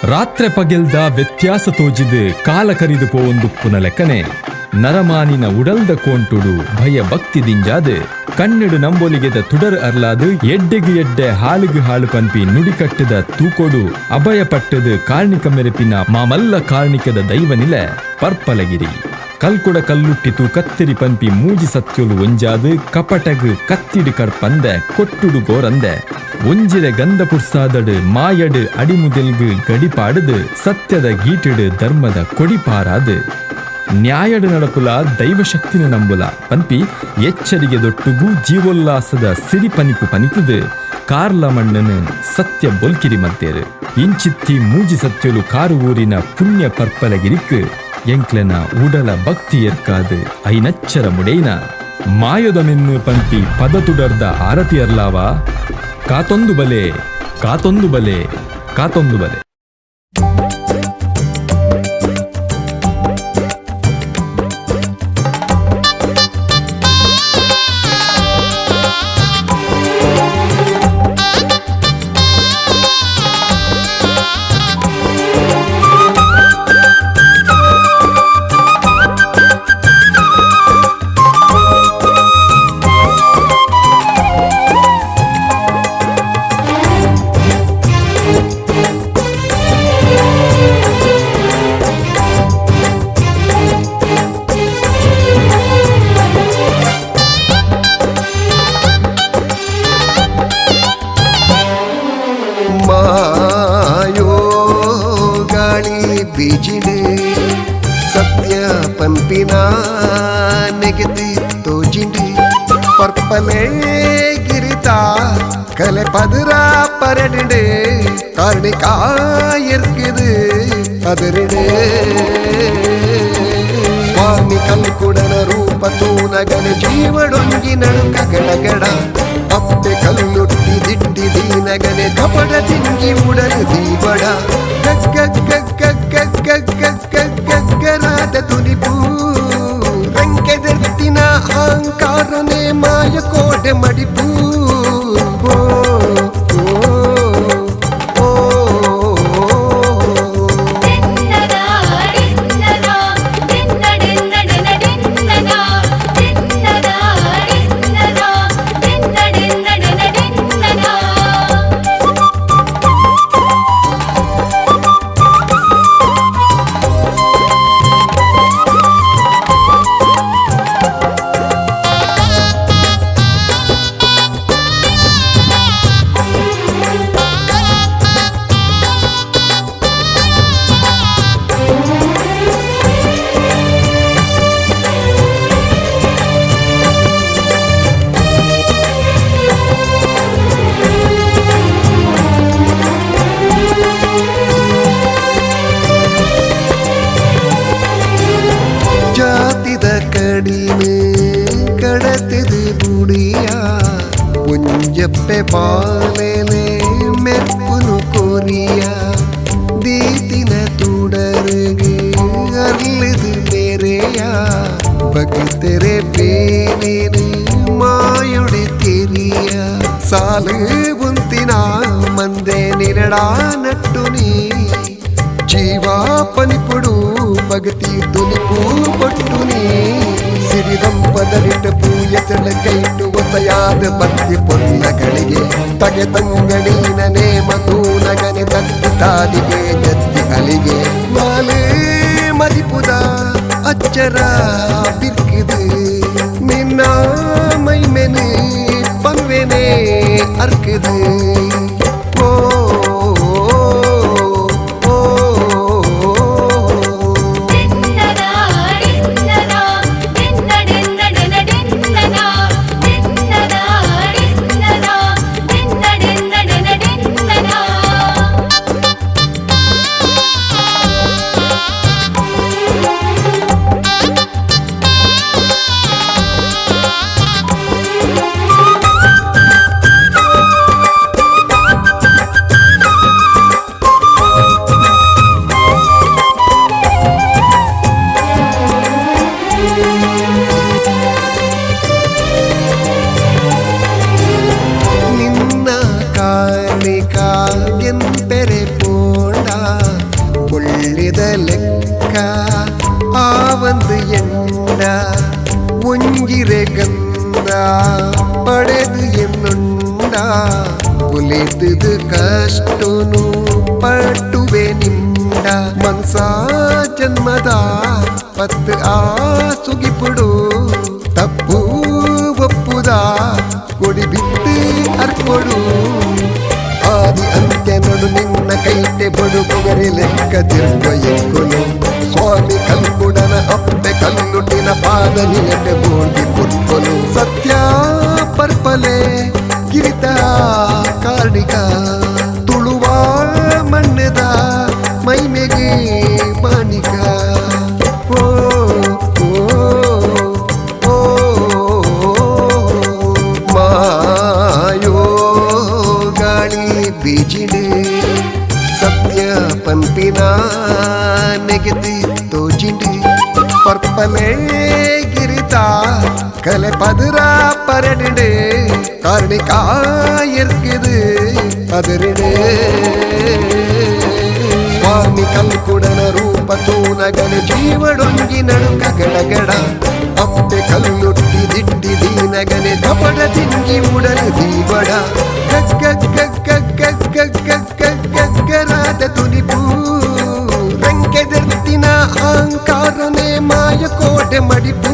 ರಾತ್ರೆ ಪಗೆಲ್ದ ವ್ಯತ್ಯಾಸ ತೋಜಿದು ಕಾಲ ಕರಿದು ಪೋವೊಂದುಪ್ಪುನ ಲೆಕ್ಕನೆ ನರಮಾನಿನ ಉಡಲ್ದ ಕೋಂಟುಡು ಭಯ ಭಕ್ತಿ ದಿಂಜಾದು ಕಣ್ಣಿಡು ನಂಬೊಲಿಗೆದ ತುಡರ್ ಅರ್ಲಾದು ಎಡ್ಡೆಗು ಎಡ್ಡೆ ಹಾಲಿಗು ಹಾಳು ಪನ್ಪಿ ನುಡಿಕಟ್ಟದ ತೂಕೊಡು ಅಭಯ ಪಟ್ಟದು ಕಾರ್ಣಿಕ ಮೆರೆಪಿನ ಮಾಮಲ್ಲ ಕಾರ್ಣಿಕದ ದೈವನಿಲೆ ಪರ್ಪಲಗಿರಿ ಕಲ್ಕುಡ ಕಲ್ಲುಟ್ಟಿತು ಕತ್ತಿರಿ ಪನ್ಪಿ ಮೂಜಿ ಸತ್ಯೊಲು ಒಂಜಾದು ಕಪಟಗು ಕತ್ತಿಡು ಕಡ್ಪಂದೆ ಕೊಟ್ಟುಡು ಗೋರಂದೆ ಒಂಜಿರೆ ಗಂಧ ಪುರ್ಸಾದಡು ಮಾಯಡು ಅಡಿಮುದೆಲ್ಗು ಗಡಿಪಾಡುದು ಸತ್ಯದ ಗೀಟಿಡು ಧರ್ಮದ ಕೊಡಿಪಾರಾದು ನ್ಯಾಯಡು ನಡಪುಲ ದೈವಶಕ್ತಿನ ನಂಬುಲ ಪನ್ಪಿ ಎಚ್ಚರಿಗೆ ದೊಟ್ಟುಗು ಜೀವೋಲ್ಲಾಸದ ಸಿರಿ ಪನಿಪು ಪನಿತುದು ಕಾರ್ಲ ಮಣ್ಣನು ಸತ್ಯ ಬೊಲ್ಕಿರಿ ಮತ್ತೇರು ಇಂಚಿತ್ತಿ ಮೂಜಿ ಸತ್ಯಲು ಕಾರು ಊರಿನ ಪುಣ್ಯ ಪರ್ಪಲಗಿರಿಕ್ ಎಂಕ್ಲೆನ ಉಡಲ ಭಕ್ತಿ ಎರ್ಕಾದು ಐನಚ್ಚರ ಮುಡೇನ ಮಾಯದ ಮೆನ್ನು ಪಂಪಿ ಪದ ತುಡರ್ದ ಆರತಿ ಅರ್ಲಾವ ಕಾತೊಂದು ಬಲೆ ಕಾತೊಂದು ಬಲೆ ಕಾತೊಂದು ಬಲೆ. ಸತ್ಯ ಪಂಪಿನ ನೆಗೆದಿ ತೋಜಿಂಡಿ ಪರ್ಪಲೆ ಗಿರಿತ ಕಲೆ ಪದರ ಪರಡಿಡೆ ಕಾರ್ಣಿಕಾ ಇರ್ಕಿದು ಅದರಿಡೆ ಸ್ವಾಮಿ ಕಲ್ಕುಡನ ರೂಪ ತೂನಗನ ಜೀವಡೊಂಗಿ ನಡುಕ ಗಡಗಡ ಅಪ್ಪೆ ಕಲ್ಲುಟ್ಟಿ ದಿಟ್ಟಿ ದೀನಗನೆ ಕಪಡ ತಿಂಗಿ ಉಡಲು ದೀವಡ ಗಗ್ಗರಾದ ತುನಿಪು ರಂಕೆದೆತ್ತಿನ ಅಹಂಕಾರನೆ ಮಾಯ ಕೋಟೆ ಮಡಿಪು ಕಡತಿದು ಬುಡಿಯ ಪುಂಜಪ್ಪೆ ಪಾಲೆಲೆ ಮೆಪ್ಪುನು ಕೊರಿಯ ದೀತಿನ ತುಡರಿಗೆ ಅಲ್ಲಿದು ಮೇರೆಯ ಬಗೆತೆರೆ ಬೇನೇನೆ ಮಾಯುಡೆ ತೆರಿಯ ಸಾಲು ಉಂತಿನ ಮಂದೆ ನಿರಡ ನಟ್ಟು ನೀ ಜೀವ ಪನಿಪುಡು ಭಗತಿ ತುನಿಪು ಪಟ್ಟು ನೀ ಸಿರಿದಂಪದರಿಟ ಪೂಯ ಕೈಟು ಒಸೆಯಾದ ಭಕ್ತಿ ಪೊನ್ನಗಳಿಗೆ ತಗೆ ತಂಗಡೀನ ನೇಮ ತೂನಗನೆ ತತ್ತಿ ತಾದಿಗೆ ಜತ್ತಿ ಅಲಿಗೆ ಮಾಲೆ ಮದಿಪುದ ಅಚ್ಚರ ಬಿರ್ಕಿದು ನಿನ್ನ ಮೈಮೆನೆ ಪಂವೆನೆ ಅರ್ಕಿದು ಪಡೆದು ಎನ್ನುಂಡ ಒಲಿತದು ಕಷ್ಟನು ಪಟ್ಟುವೆ ನಿಂಡ ಮನ್ಸ ಜನ್ಮದ ಪತ್ತು ಆ ಸುಗಿಪುಡು ತಪ್ಪು ಒಪ್ಪುದ ಕೊಡಿ ಬಿತ್ತು ಅರ್ಕೊಡು ಆದಿ ಅಂತ್ಯ ನಡು ನಿನ್ನ ಕೈಟೆ ಬಡುಗುಗರಿ ಲೆಕ್ಕ ತಿರುಗುವ ಎಕ್ಕುನು ಸ್ವಾಮಿ ಕಲ್ಕುಡನ ಅಪ್ಪೆ ಕಲ್ಲುಟಿನ ಪಾದ ನಿನಟೆ ಬೋಂಡಿ ಪುಟ್ಕೊನು ಸತ್ಯ ಪರ್ಪಲೆ ಗಿರಿತ ಕಾರ್ಣಿಕ ತುಳುವ ಮಣ್ಣದ ಮೈಮೆಗೆ ಮಾಣಿಕ ಓ ಓ ಮಾಯೋ ಗಾಳಿ ಬೀಜಿಡೆ ಸತ್ಯ ಪಂಪಿನ ನೆಗೆದಿ ತೋಜಿಂಡಿ ಪರ್ಪಲೆ ಗಿರಿತ ಕಲೆ ಪದರ ಪರಡಿಡೆ ಕಾರ್ಣಿಕ ಎರ್ಕಿದು ಪದರಿಡೆ ಸ್ವಾಮಿ ಕಲ್ಕುಡನ ರೂಪ ತೂನಗನೆ ಜೀವಡೊಂಗಿ ನಡುಕ ಗಡಗಡ ಅಪ್ಪೆ ಕಲ್ಲುಟ್ಟಿ ದಿಟ್ಟಿ ದೀನಗನೆ ಕಪಡ ತಿಂಗಿ ಉಡಲು ದೀವಡ ಗಗ್ಗರಾದ ತುನಿಪು ರಂಕೆದರ್ತಿನ ಅಹಂಕಾರನೆ ಮಾಯ ಕೋಟೆ ಮಡಿಪು